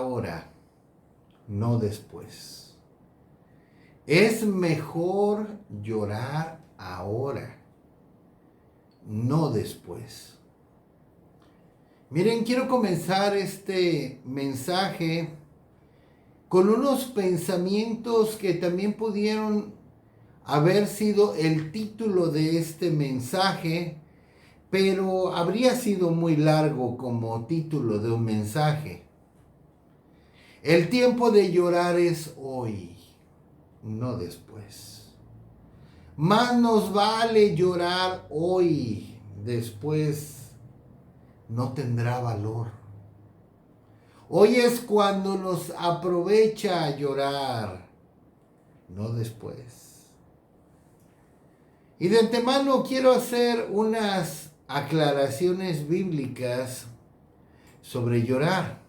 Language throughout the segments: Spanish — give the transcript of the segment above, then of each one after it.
ahora, no después. Es mejor llorar ahora, no después. Miren, quiero comenzar este mensaje con unos pensamientos que también pudieron haber sido el título de este mensaje, pero habría sido muy largo como título de un mensaje. El tiempo de llorar es hoy, no después. Más nos vale llorar hoy, después no tendrá valor. Hoy es cuando nos aprovecha llorar, no después. Y de antemano quiero hacer unas aclaraciones bíblicas sobre llorar,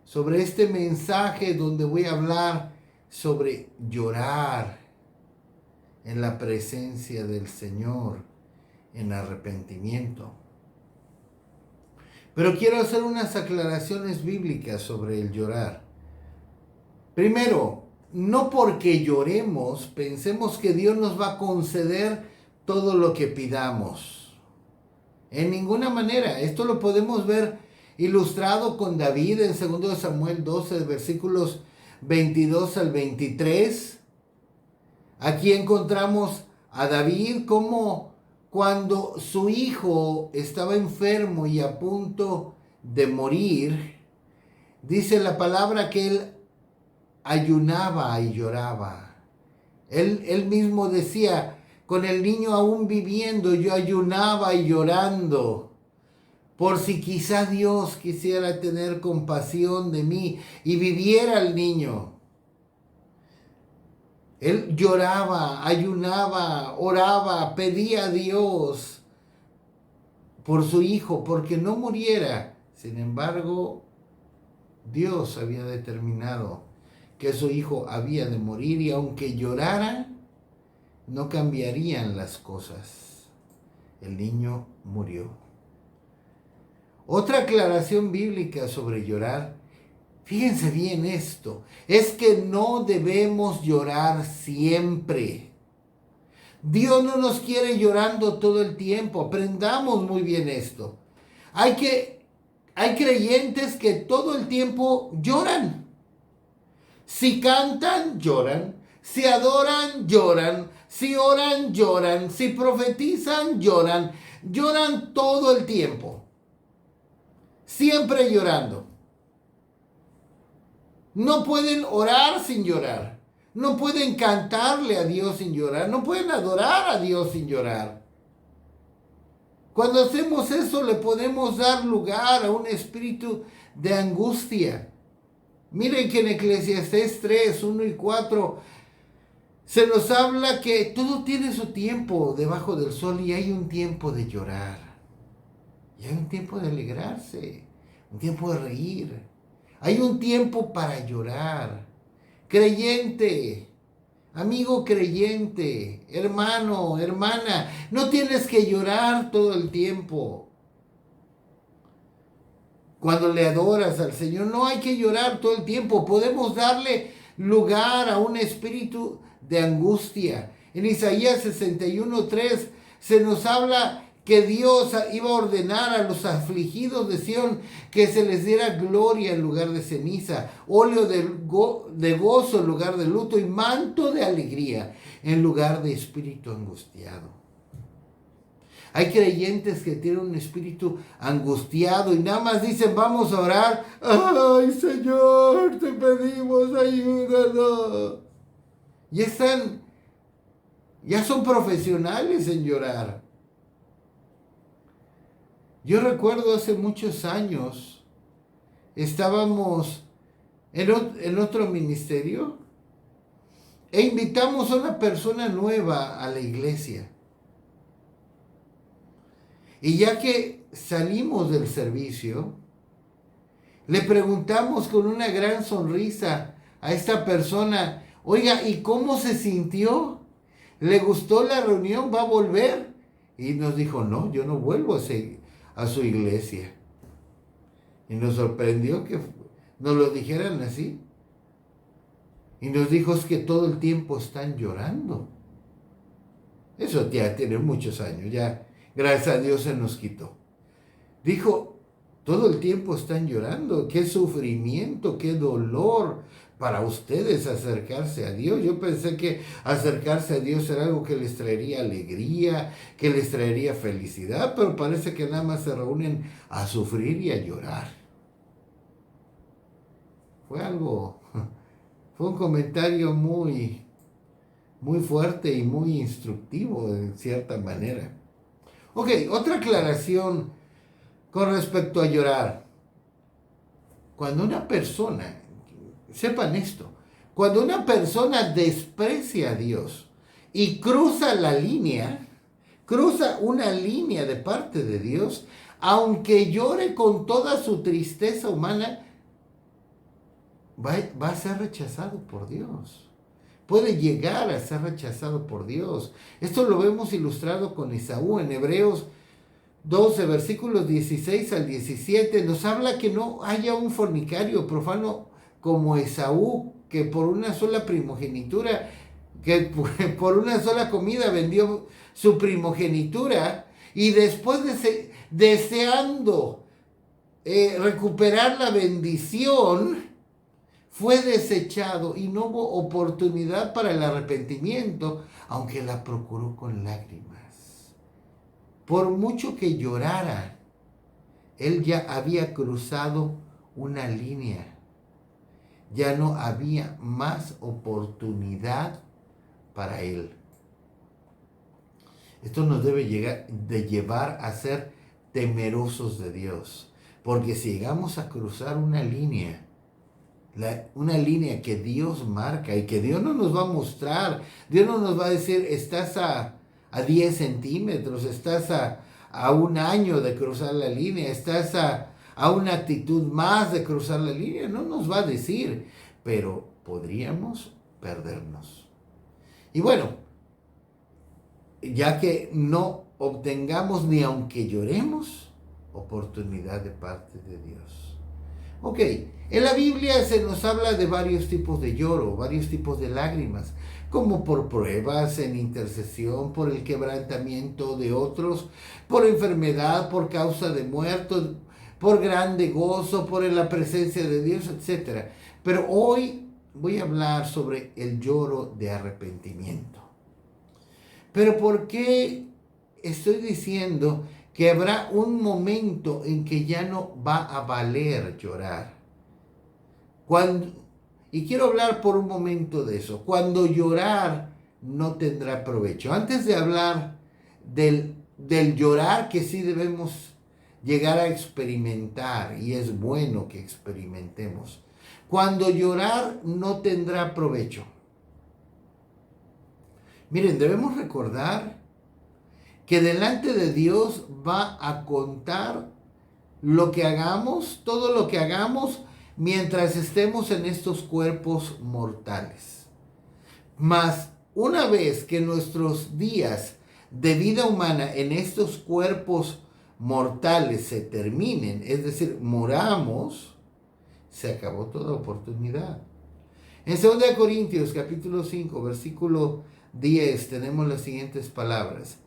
sobre este mensaje donde voy a hablar sobre llorar en la presencia del Señor, en arrepentimiento. Pero quiero hacer unas aclaraciones bíblicas sobre el llorar. Primero, no porque lloremos pensemos que Dios nos va a conceder todo lo que pidamos. En ninguna manera. Esto lo podemos ver ilustrado con David en 2 Samuel 12, versículos 22 al 23. Aquí encontramos a David como cuando su hijo estaba enfermo y a punto de morir, dice la palabra que él ayunaba y lloraba. Él mismo decía, con el niño aún viviendo, yo ayunaba y llorando, por si quizá Dios quisiera tener compasión de mí y viviera el niño. Él lloraba, ayunaba, oraba, pedía a Dios por su hijo, porque no muriera. Sin embargo, Dios había determinado que su hijo había de morir y aunque llorara, no cambiarían las cosas. El niño murió. Otra aclaración bíblica sobre llorar. Fíjense bien esto, es que no debemos llorar siempre. Dios no nos quiere llorando todo el tiempo, aprendamos muy bien esto. Hay creyentes que todo el tiempo lloran. Si cantan, lloran. Si adoran, lloran. Si oran, lloran. Si profetizan, lloran. Lloran todo el tiempo. Siempre llorando. No pueden orar sin llorar. No pueden cantarle a Dios sin llorar. No pueden adorar a Dios sin llorar. Cuando hacemos eso le podemos dar lugar a un espíritu de angustia. Miren que en Eclesiastés 3, 1 y 4 se nos habla que todo tiene su tiempo debajo del sol y hay un tiempo de llorar. Y hay un tiempo de alegrarse. Un tiempo de reír. Hay un tiempo para llorar. Creyente, amigo creyente, hermano, hermana, no tienes que llorar todo el tiempo. Cuando le adoras al Señor, no hay que llorar todo el tiempo. Podemos darle lugar a un espíritu de angustia. En Isaías 61:3 se nos habla que Dios iba a ordenar a los afligidos de Sión que se les diera gloria en lugar de ceniza, óleo de gozo en lugar de luto y manto de alegría en lugar de espíritu angustiado. Hay creyentes que tienen un espíritu angustiado y nada más dicen, vamos a orar. Ay, Señor, te pedimos, ayúdanos. Ya son profesionales en llorar. Yo recuerdo hace muchos años, estábamos en otro ministerio e invitamos a una persona nueva a la iglesia. Y ya que salimos del servicio, le preguntamos con una gran sonrisa a esta persona, oiga, ¿y cómo se sintió? ¿Le gustó la reunión? ¿Va a volver? Y nos dijo, no, yo no vuelvo a su iglesia. Y nos sorprendió que nos lo dijeran así. Y nos dijo es que todo el tiempo están llorando. Eso ya tiene muchos años, ya gracias a Dios se nos quitó. Dijo, todo el tiempo están llorando, qué sufrimiento, qué dolor para ustedes acercarse a Dios. Yo pensé que acercarse a Dios era algo que les traería alegría, que les traería felicidad, pero parece que nada más se reúnen a sufrir y a llorar. Fue un comentario muy fuerte y muy instructivo en cierta manera. Ok, otra aclaración con respecto a llorar. Cuando una persona, sepan esto, cuando una persona desprecia a Dios y cruza una línea de parte de Dios, aunque llore con toda su tristeza humana, va a ser rechazado por Dios. Puede llegar a ser rechazado por Dios. Esto lo vemos ilustrado con Esaú en Hebreos 12, versículos 16 al 17. Nos habla que no haya un fornicario profano como Esaú, que por una sola primogenitura, que por una sola comida vendió su primogenitura y después deseando recuperar la bendición, fue desechado y no hubo oportunidad para el arrepentimiento, aunque la procuró con lágrimas. Por mucho que llorara, él ya había cruzado una línea. Ya no había más oportunidad para él. Esto nos debe llevar a ser temerosos de Dios, porque si llegamos a cruzar una línea que Dios marca y que Dios no nos va a mostrar. Dios no nos va a decir, estás a 10 centímetros, estás a un año de cruzar la línea, estás a una actitud más de cruzar la línea. No nos va a decir, pero podríamos perdernos. Y bueno, ya que no obtengamos ni aunque lloremos, oportunidad de parte de Dios. Ok, en la Biblia se nos habla de varios tipos de lloro, varios tipos de lágrimas, como por pruebas, en intercesión, por el quebrantamiento de otros, por enfermedad, por causa de muertos, por grande gozo, por la presencia de Dios, etc. Pero hoy voy a hablar sobre el lloro de arrepentimiento. Pero ¿por qué estoy diciendo que habrá un momento en que ya no va a valer llorar? Y quiero hablar por un momento de eso. Cuando llorar no tendrá provecho. Antes de hablar del llorar que sí debemos llegar a experimentar, y es bueno que experimentemos. Cuando llorar no tendrá provecho. Miren, debemos recordar que delante de Dios va a contar lo que hagamos, todo lo que hagamos mientras estemos en estos cuerpos mortales. Mas una vez que nuestros días de vida humana en estos cuerpos mortales se terminen, es decir, moramos, se acabó toda oportunidad. En 2 Corintios capítulo 5, versículo 10 tenemos las siguientes palabras.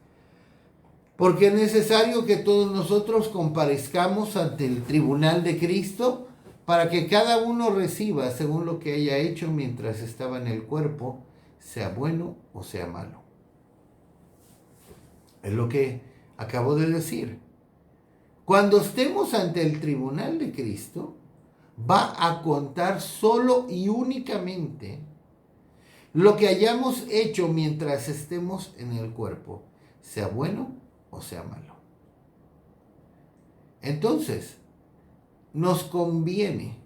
Porque es necesario que todos nosotros comparezcamos ante el tribunal de Cristo para que cada uno reciba según lo que haya hecho mientras estaba en el cuerpo, sea bueno o sea malo. Es lo que acabo de decir. Cuando estemos ante el tribunal de Cristo, va a contar solo y únicamente lo que hayamos hecho mientras estemos en el cuerpo, sea bueno o sea malo. Entonces, nos conviene,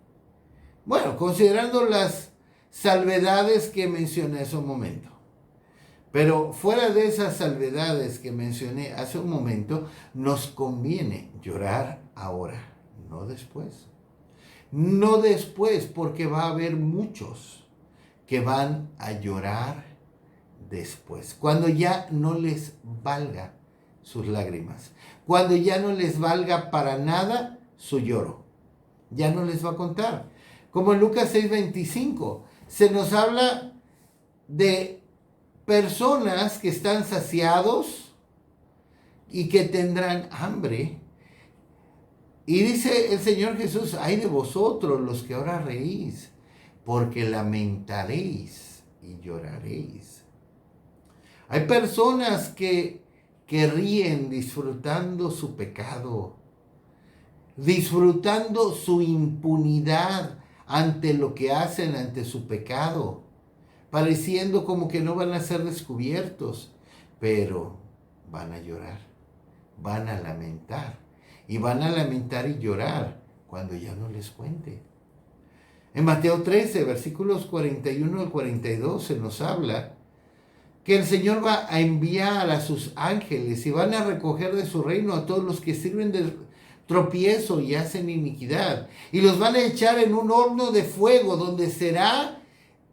bueno, considerando las salvedades que mencioné hace un momento, pero fuera de esas salvedades que mencioné hace un momento, nos conviene llorar ahora, no después. No después, porque va a haber muchos que van a llorar después, cuando ya no les valga sus lágrimas, cuando ya no les valga para nada su lloro, ya no les va a contar. Como en Lucas 6:25, se nos habla de personas que están saciados y que tendrán hambre. Y dice el Señor Jesús, ay de vosotros los que ahora reís, porque lamentaréis y lloraréis. Hay personas que ríen disfrutando su pecado, disfrutando su impunidad ante lo que hacen, ante su pecado, pareciendo como que no van a ser descubiertos, pero van a llorar, van a lamentar, y van a lamentar y llorar cuando ya no les cuente. En Mateo 13, versículos 41 al 42 se nos habla que el Señor va a enviar a sus ángeles y van a recoger de su reino a todos los que sirven de tropiezo y hacen iniquidad, y los van a echar en un horno de fuego donde será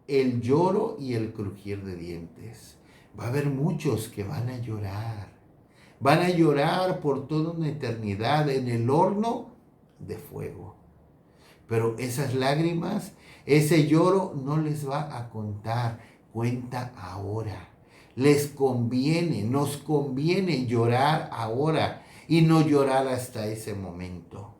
el lloro y el crujir de dientes. Va a haber muchos que van a llorar por toda una eternidad en el horno de fuego. Pero esas lágrimas, ese lloro no les va a contar, cuenta ahora. Les conviene, nos conviene llorar ahora y no llorar hasta ese momento.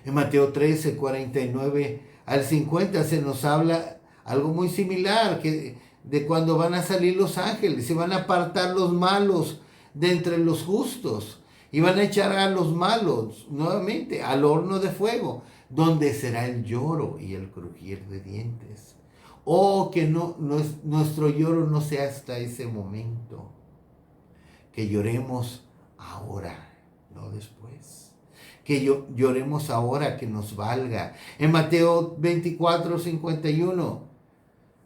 En Mateo 13, 49 al 50 se nos habla algo muy similar, que de cuando van a salir los ángeles, se van a apartar los malos de entre los justos y van a echar a los malos nuevamente al horno de fuego, donde será el lloro y el crujir de dientes. Oh, que nuestro lloro no sea hasta ese momento, que lloremos ahora, no después. Que lloremos ahora, que nos valga. En Mateo 24, 51,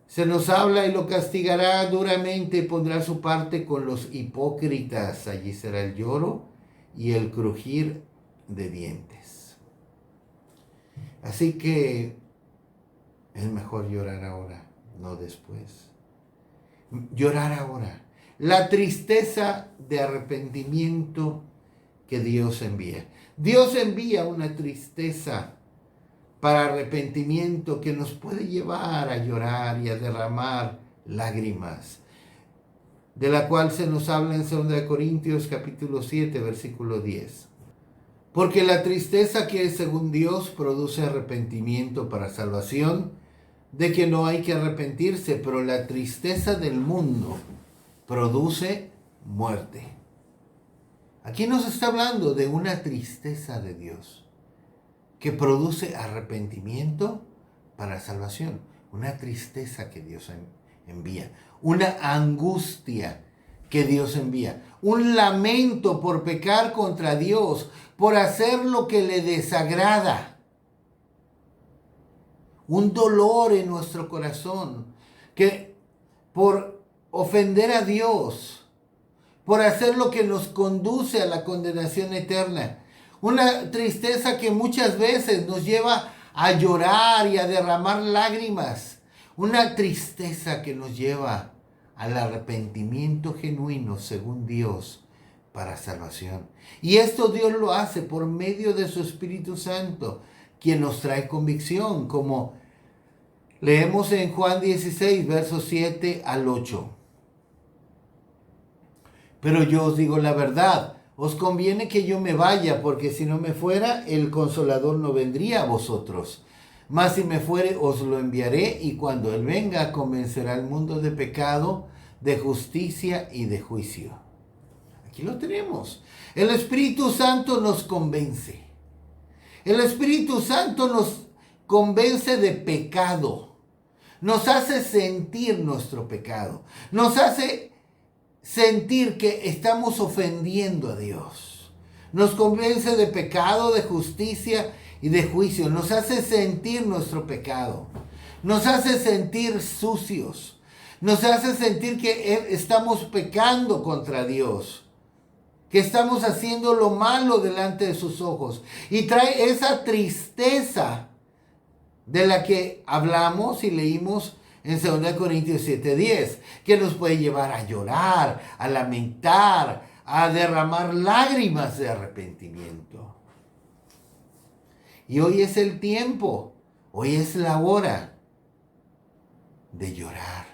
se nos habla y lo castigará duramente y pondrá su parte con los hipócritas. Allí será el lloro y el crujir de dientes. Así que es mejor llorar ahora, no después. Llorar ahora. La tristeza de arrepentimiento que Dios envía. Dios envía una tristeza para arrepentimiento que nos puede llevar a llorar y a derramar lágrimas, de la cual se nos habla en 2 Corintios capítulo 7, versículo 10. Porque la tristeza que es según Dios produce arrepentimiento para salvación, de que no hay que arrepentirse, pero la tristeza del mundo produce muerte. Aquí nos está hablando de una tristeza de Dios que produce arrepentimiento para salvación. Una tristeza que Dios envía. Una angustia que Dios envía. Un lamento por pecar contra Dios, por hacer lo que le desagrada. Un dolor en nuestro corazón que por ofender a Dios, por hacer lo que nos conduce a la condenación eterna. Una tristeza que muchas veces nos lleva a llorar y a derramar lágrimas. Una tristeza que nos lleva al arrepentimiento genuino según Dios para salvación. Y esto Dios lo hace por medio de su Espíritu Santo, quien nos trae convicción, como leemos en Juan 16, versos 7 al 8. Pero yo os digo la verdad, os conviene que yo me vaya, porque si no me fuera, el Consolador no vendría a vosotros. Mas si me fuere, os lo enviaré, y cuando Él venga, convencerá al mundo de pecado, de justicia y de juicio. Aquí lo tenemos. El Espíritu Santo nos convence. El Espíritu Santo nos convence de pecado. Nos hace sentir nuestro pecado. Nos hace sentir que estamos ofendiendo a Dios. Nos convence de pecado, de justicia y de juicio. Nos hace sentir nuestro pecado. Nos hace sentir sucios. Nos hace sentir que estamos pecando contra Dios. Que estamos haciendo lo malo delante de sus ojos. Y trae esa tristeza de la que hablamos y leímos en 2 Corintios 7:10, que nos puede llevar a llorar, a lamentar, a derramar lágrimas de arrepentimiento. Y hoy es el tiempo, hoy es la hora de llorar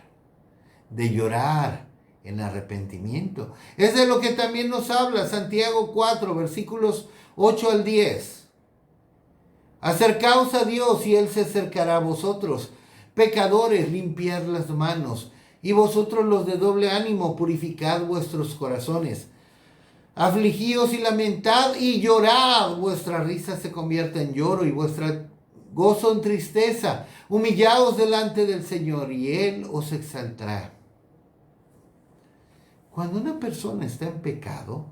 en arrepentimiento. Es de lo que también nos habla Santiago 4, versículos 8 al 10. Acercaos a Dios y Él se acercará a vosotros. Pecadores, limpiad las manos. Y vosotros los de doble ánimo, purificad vuestros corazones. Afligíos y lamentad y llorad. Vuestra risa se convierta en lloro y vuestra gozo en tristeza. Humillaos delante del Señor y Él os exaltará. Cuando una persona está en pecado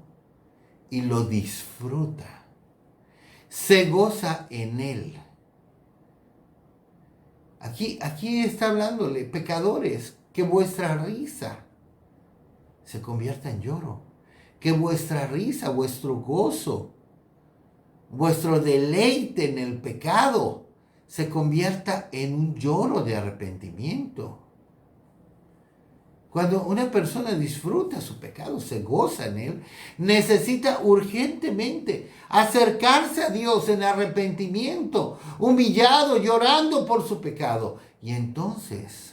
y lo disfruta, se goza en él. Aquí está hablándole, pecadores, que vuestra risa se convierta en lloro. Que vuestra risa, vuestro gozo, vuestro deleite en el pecado se convierta en un lloro de arrepentimiento. Cuando una persona disfruta su pecado, se goza en él, necesita urgentemente acercarse a Dios en arrepentimiento, humillado, llorando por su pecado. Y entonces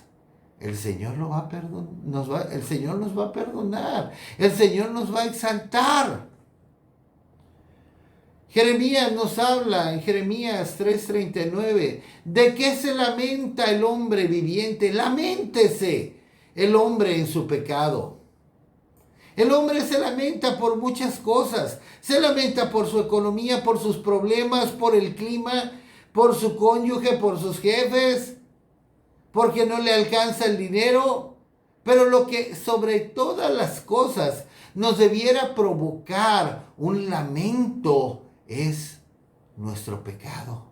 el Señor el Señor nos va a perdonar, el Señor nos va a exaltar. Jeremías nos habla en Jeremías 3:39, ¿de qué se lamenta el hombre viviente? Laméntese el hombre en su pecado. El hombre se lamenta por muchas cosas. Se lamenta por su economía, por sus problemas, por el clima, por su cónyuge, por sus jefes, porque no le alcanza el dinero. Pero lo que sobre todas las cosas nos debiera provocar un lamento es nuestro pecado.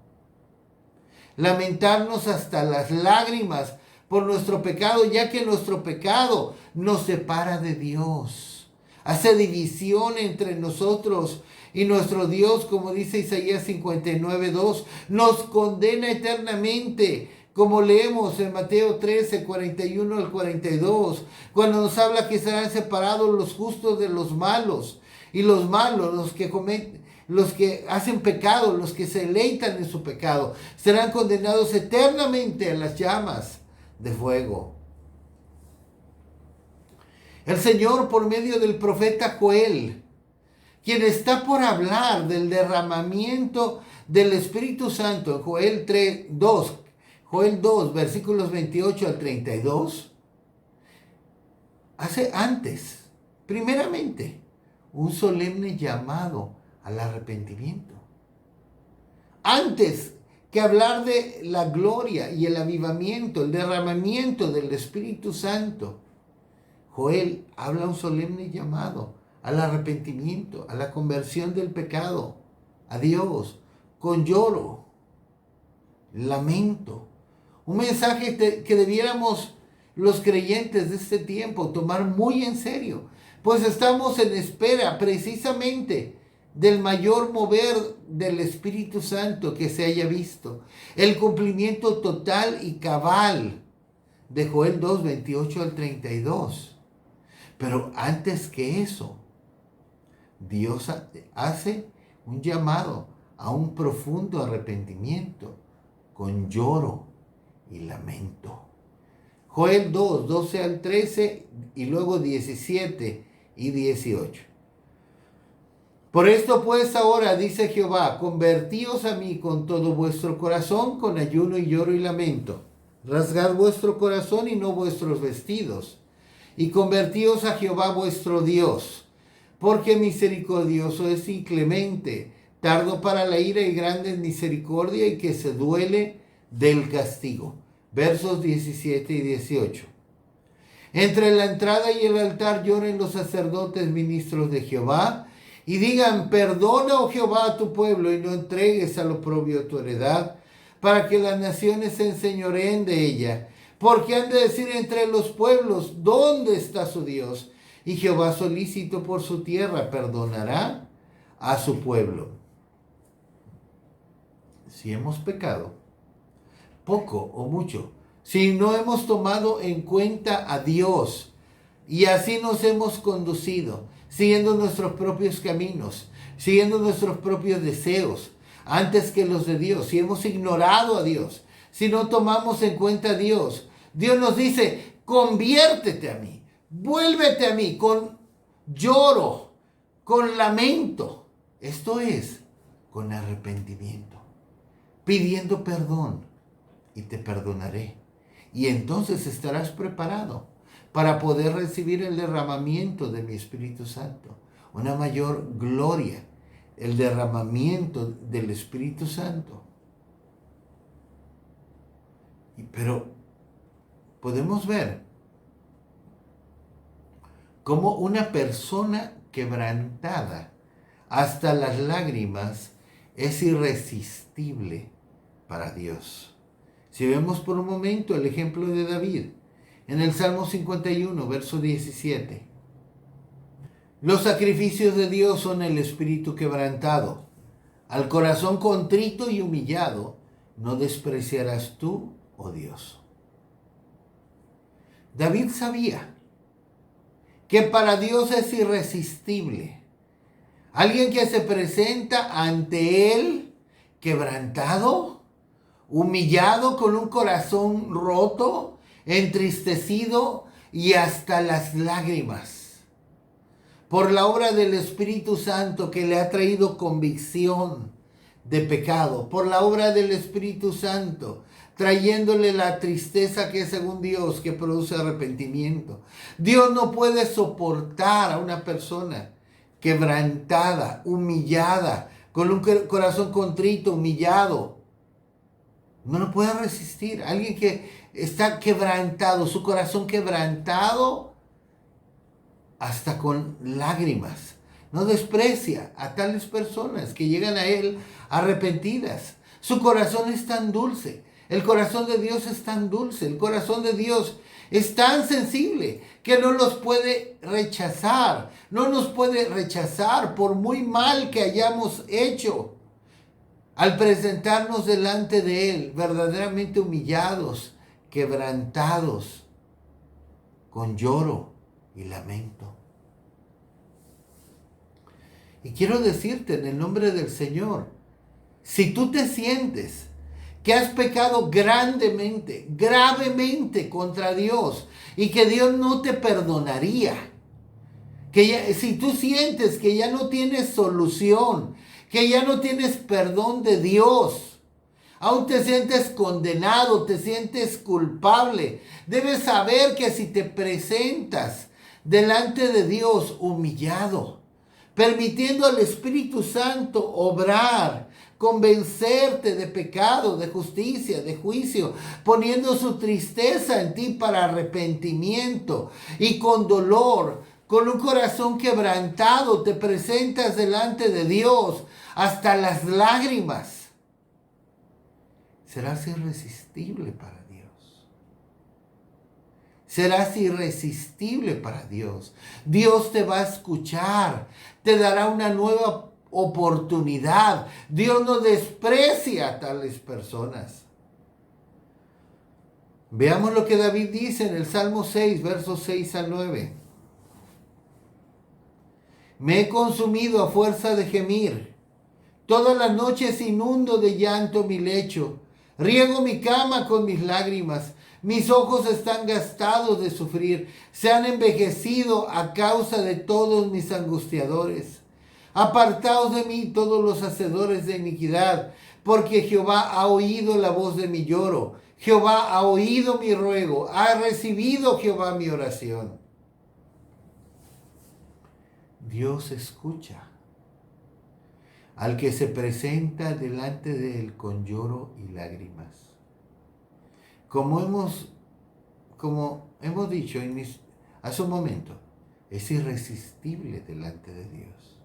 Lamentarnos hasta las lágrimas por nuestro pecado, ya que nuestro pecado nos separa de Dios. Hace división entre nosotros y nuestro Dios, como dice Isaías 59:2. Nos condena eternamente, como leemos en Mateo 13, 41 al 42, cuando nos habla que serán separados los justos de los malos. Y los malos, los que hacen pecado, los que se deleitan en su pecado, serán condenados eternamente a las llamas de fuego. El Señor, por medio del profeta Joel, quien está por hablar del derramamiento del Espíritu Santo, en Joel 2, versículos 28 al 32, hace antes, primeramente, un solemne llamado al arrepentimiento. Antes que hablar de la gloria y el avivamiento, el derramamiento del Espíritu Santo, Joel habla un solemne llamado al arrepentimiento, a la conversión del pecado, a Dios, con lloro, lamento. Un mensaje que debiéramos los creyentes de este tiempo tomar muy en serio, pues estamos en espera precisamente del mayor mover del Espíritu Santo que se haya visto, el cumplimiento total y cabal de Joel 2, 28 al 32. Pero antes que eso, Dios hace un llamado a un profundo arrepentimiento con lloro y lamento. Joel 2, 12 al 13 y luego 17 y 18. Por esto pues ahora, dice Jehová, convertíos a mí con todo vuestro corazón, con ayuno y lloro y lamento. Rasgad vuestro corazón y no vuestros vestidos, y convertíos a Jehová vuestro Dios, porque misericordioso es y clemente, tardo para la ira y grande en misericordia, y que se duele del castigo. Versos 17 y 18. Entre la entrada y el altar lloren los sacerdotes ministros de Jehová, y digan, perdona, oh Jehová, a tu pueblo, y no entregues al oprobio tu heredad, para que las naciones se enseñoreen de ella. Porque han de decir entre los pueblos, ¿dónde está su Dios? Y Jehová, solícito por su tierra, perdonará a su pueblo. Si hemos pecado, poco o mucho, si no hemos tomado en cuenta a Dios, y así nos hemos conducido, siguiendo nuestros propios caminos, siguiendo nuestros propios deseos, antes que los de Dios, si hemos ignorado a Dios, si no tomamos en cuenta a Dios, Dios nos dice, conviértete a mí, vuélvete a mí con lloro, con lamento. Esto es, con arrepentimiento, pidiendo perdón, y te perdonaré. Y entonces estarás preparado para poder recibir el derramamiento de mi Espíritu Santo. Una mayor gloria, el derramamiento del Espíritu Santo. Pero podemos ver cómo una persona quebrantada hasta las lágrimas es irresistible para Dios. Si vemos por un momento el ejemplo de David, en el Salmo 51, verso 17. Los sacrificios de Dios son el espíritu quebrantado. Al corazón contrito y humillado, no despreciarás tú, oh Dios. David sabía que para Dios es irresistible alguien que se presenta ante Él quebrantado, humillado, con un corazón roto, entristecido y hasta las lágrimas, por la obra del Espíritu Santo que le ha traído convicción de pecado, por la obra del Espíritu Santo, trayéndole la tristeza que es según Dios, que produce arrepentimiento. Dios no puede soportar a una persona quebrantada, humillada, con un corazón contrito, humillado. No lo puede resistir. Alguien que está quebrantado, su corazón quebrantado hasta con lágrimas. No desprecia a tales personas que llegan a Él arrepentidas. Su corazón es tan dulce. El corazón de Dios es tan dulce. El corazón de Dios es tan sensible que no los puede rechazar. No nos puede rechazar por muy mal que hayamos hecho. Al presentarnos delante de Él, verdaderamente humillados, quebrantados, con lloro y lamento. Y quiero decirte en el nombre del Señor, si tú te sientes que has pecado grandemente, gravemente contra Dios y que Dios no te perdonaría, si tú sientes que ya no tienes solución, que ya no tienes perdón de Dios, aún te sientes condenado, te sientes culpable, debes saber que si te presentas delante de Dios humillado, permitiendo al Espíritu Santo obrar, convencerte de pecado, de justicia, de juicio, poniendo su tristeza en ti para arrepentimiento y con dolor, con un corazón quebrantado, te presentas delante de Dios hasta las lágrimas. Serás irresistible para Dios. Serás irresistible para Dios. Dios te va a escuchar, te dará una nueva oportunidad. Dios no desprecia a tales personas. Veamos lo que David dice en el Salmo 6, versos 6 al 9. Me he consumido a fuerza de gemir. Todas las noches inundo de llanto mi lecho. Riego mi cama con mis lágrimas. Mis ojos están gastados de sufrir. Se han envejecido a causa de todos mis angustiadores. Apartaos de mí todos los hacedores de iniquidad, porque Jehová ha oído la voz de mi lloro. Jehová ha oído mi ruego. Ha recibido Jehová mi oración. Dios escucha al que se presenta delante de Él con lloro y lágrimas. Como hemos dicho hace un momento, es irresistible delante de Dios.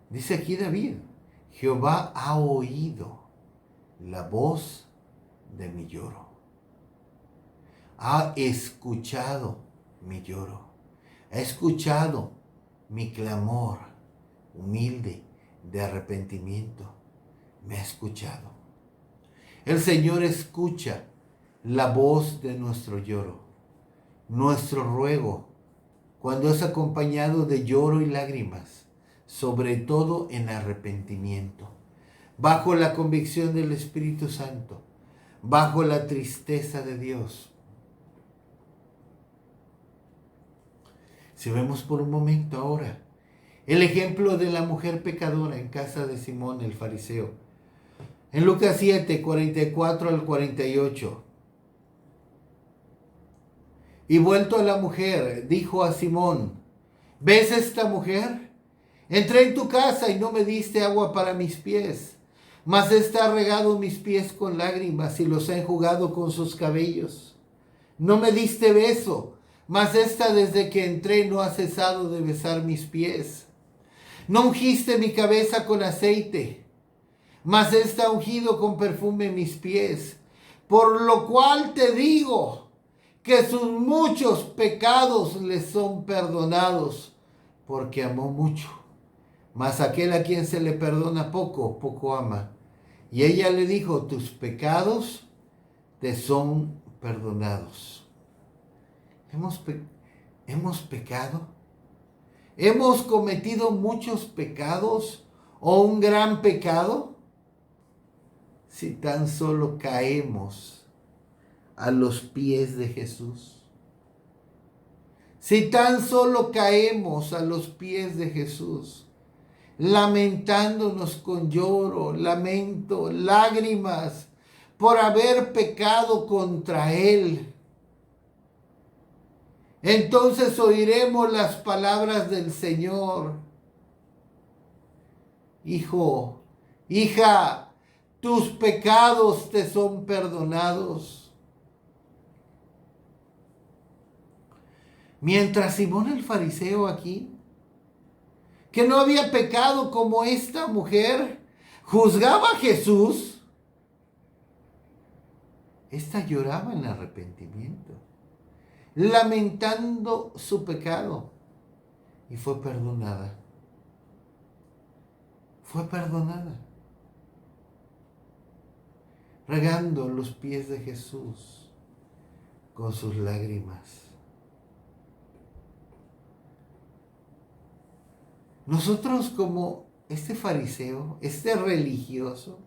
Dice aquí David, Jehová ha oído la voz de mi lloro. Ha escuchado mi lloro. Ha escuchado mi clamor humilde de arrepentimiento. Me ha escuchado. El Señor escucha la voz de nuestro lloro, nuestro ruego, cuando es acompañado de lloro y lágrimas, sobre todo en arrepentimiento. bajo la convicción del Espíritu Santo, bajo la tristeza de Dios. Si vemos por un momento ahora el ejemplo de la mujer pecadora en casa de Simón el fariseo, en Lucas 7, 44 al 48. Y vuelto a la mujer, dijo a Simón: ¿ves esta mujer? Entré en tu casa y no me diste agua para mis pies, mas ésta ha regado mis pies con lágrimas y los ha enjugado con sus cabellos. No me diste beso, mas ésta desde que entré no ha cesado de besar mis pies. No ungiste mi cabeza con aceite, mas ésta ha ungido con perfume mis pies. Por lo cual te digo que sus muchos pecados le son perdonados, porque amó mucho. Mas aquel a quien se le perdona poco, poco ama. Y ella le dijo: tus pecados te son perdonados. ¿Hemos pecado? ¿Hemos cometido muchos pecados o un gran pecado? Si tan solo caemos a los pies de Jesús. Si tan solo caemos a los pies de Jesús, lamentándonos con lloro, lamento, lágrimas, por haber pecado contra Él, entonces oiremos las palabras del Señor: hijo, hija, tus pecados te son perdonados. Mientras Simón el fariseo aquí, que no había pecado como esta mujer, juzgaba a Jesús, esta lloraba en arrepentimiento, lamentando su pecado, y fue perdonada. Fue perdonada, regando los pies de Jesús con sus lágrimas. Nosotros, como este fariseo, este religioso,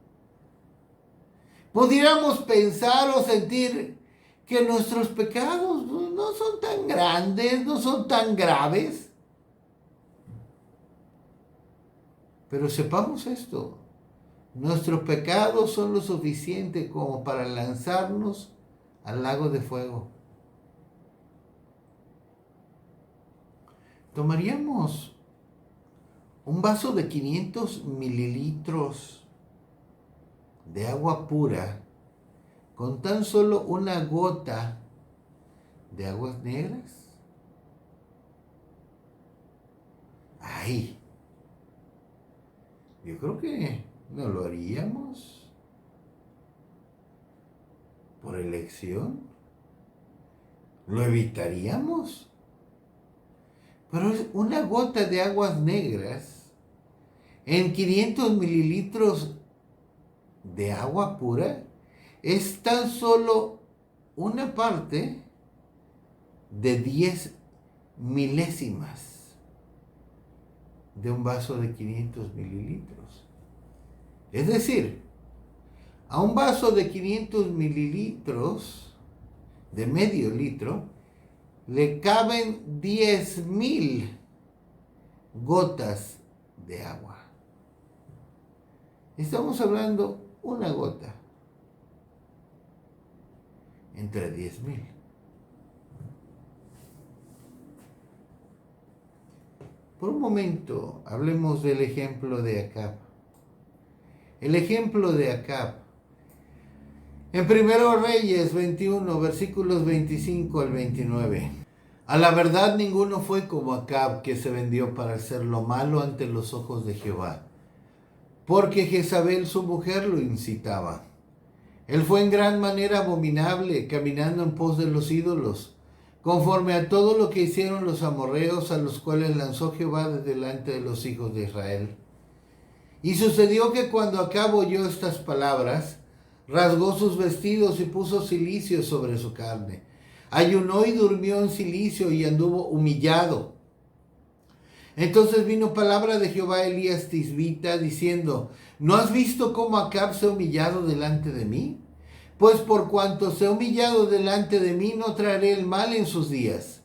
pudiéramos pensar o sentir que nuestros pecados no son tan grandes, no son tan graves. Pero sepamos esto: nuestros pecados son lo suficiente como para lanzarnos al lago de fuego. Tomaríamos un vaso de 500 mililitros de agua pura con tan solo una gota de aguas negras. Ay, yo creo que no lo haríamos por elección. Lo evitaríamos. Pero una gota de aguas negras en 500 mililitros de agua pura es tan solo una parte de 10 milésimas de un vaso de 500 mililitros. Es decir, a un vaso de 500 mililitros, de medio litro, le caben 10,000 gotas de agua. Estamos hablando una gota entre 10,000. Por un momento hablemos del ejemplo de Acab. El ejemplo de Acab. En 1 Reyes 21, versículos 25 al 29. A la verdad ninguno fue como Acab, que se vendió para hacer lo malo ante los ojos de Jehová, porque Jezabel su mujer lo incitaba. Él fue en gran manera abominable, caminando en pos de los ídolos, conforme a todo lo que hicieron los amorreos, a los cuales lanzó Jehová de delante de los hijos de Israel. Y sucedió que cuando Acab oyó estas palabras, rasgó sus vestidos y puso cilicio sobre su carne. Ayunó y durmió en cilicio y anduvo humillado. Entonces vino palabra de Jehová a Elías Tisbita diciendo: ¿No has visto cómo Acab se ha humillado delante de mí? Pues por cuanto se ha humillado delante de mí, no traeré el mal en sus días.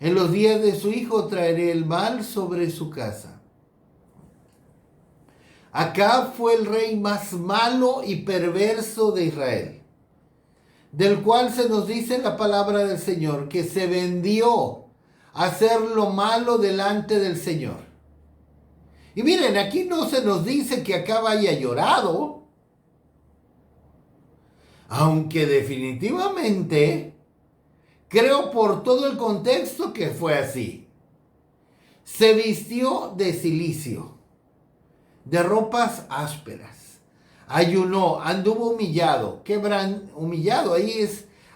En los días de su hijo traeré el mal sobre su casa. Acab fue el rey más malo y perverso de Israel, del cual se nos dice en la palabra del Señor que se vendió a hacer lo malo delante del Señor. Y miren, aquí no se nos dice que Acab haya llorado, aunque definitivamente creo por todo el contexto que fue así. Se vistió de cilicio, de ropas ásperas, ayunó, anduvo humillado, humillado,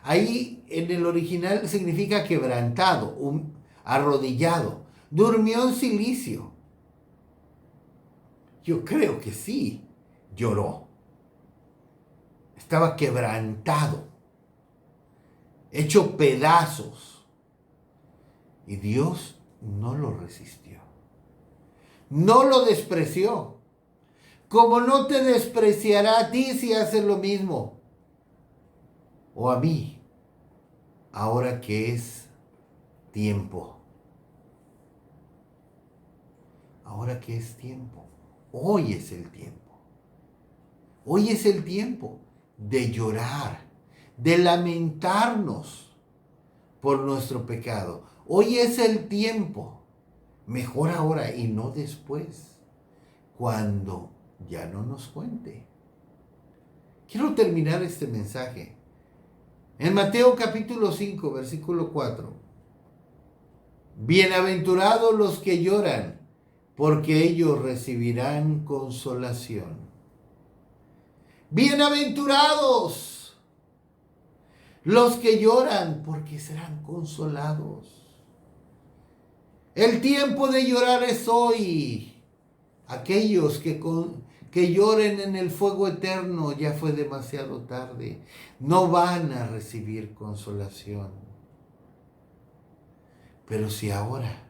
ahí en el original significa quebrantado, arrodillado, durmió en cilicio. Yo creo que sí, lloró, estaba quebrantado, hecho pedazos, y Dios no lo resistió, no lo despreció, como no te despreciará a ti si haces lo mismo, o a mí, ahora que es tiempo. Ahora que es tiempo. Hoy es el tiempo. Hoy es el tiempo de llorar, de lamentarnos por nuestro pecado. Hoy es el tiempo. Mejor ahora y no después, cuando ya no nos cuente. Quiero terminar este mensaje en Mateo capítulo 5, versículo 4. Bienaventurados los que lloran, porque ellos recibirán consolación. Bienaventurados los que lloran, porque serán consolados. El tiempo de llorar es hoy. Aquellos que lloren en el fuego eterno, ya fue demasiado tarde. No van a recibir consolación. Pero si ahora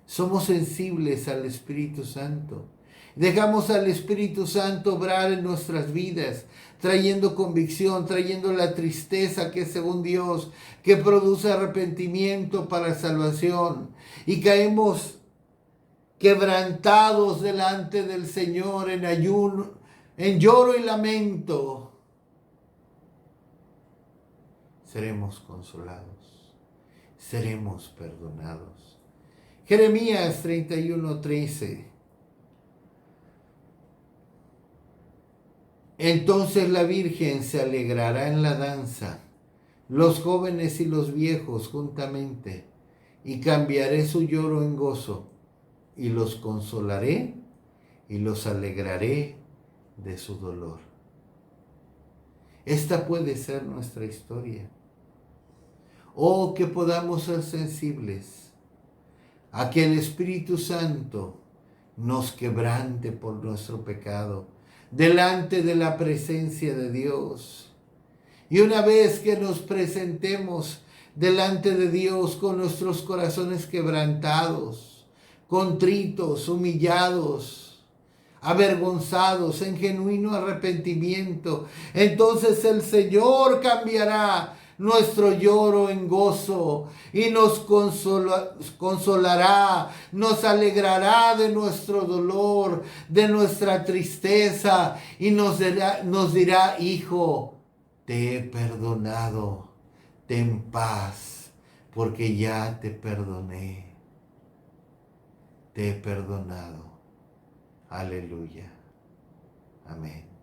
somos sensibles al Espíritu Santo, dejamos al Espíritu Santo obrar en nuestras vidas, trayendo convicción, trayendo la tristeza que es según Dios, que produce arrepentimiento para salvación, y caemos quebrantados delante del Señor en ayuno, en lloro y lamento, seremos consolados, seremos perdonados. Jeremías 31:13. Entonces la Virgen se alegrará en la danza, los jóvenes y los viejos juntamente, y cambiaré su lloro en gozo, y los consolaré y los alegraré de su dolor. Esta puede ser nuestra historia. Oh, que podamos ser sensibles a que el Espíritu Santo nos quebrante por nuestro pecado delante de la presencia de Dios. Y una vez que nos presentemos delante de Dios con nuestros corazones quebrantados, contritos, humillados, avergonzados, en genuino arrepentimiento, entonces el Señor cambiará nuestro lloro en gozo y nos consolará, nos alegrará de nuestro dolor, de nuestra tristeza, y nos dirá: hijo, te he perdonado, ten paz, porque ya te perdoné, te he perdonado. Aleluya. Amén.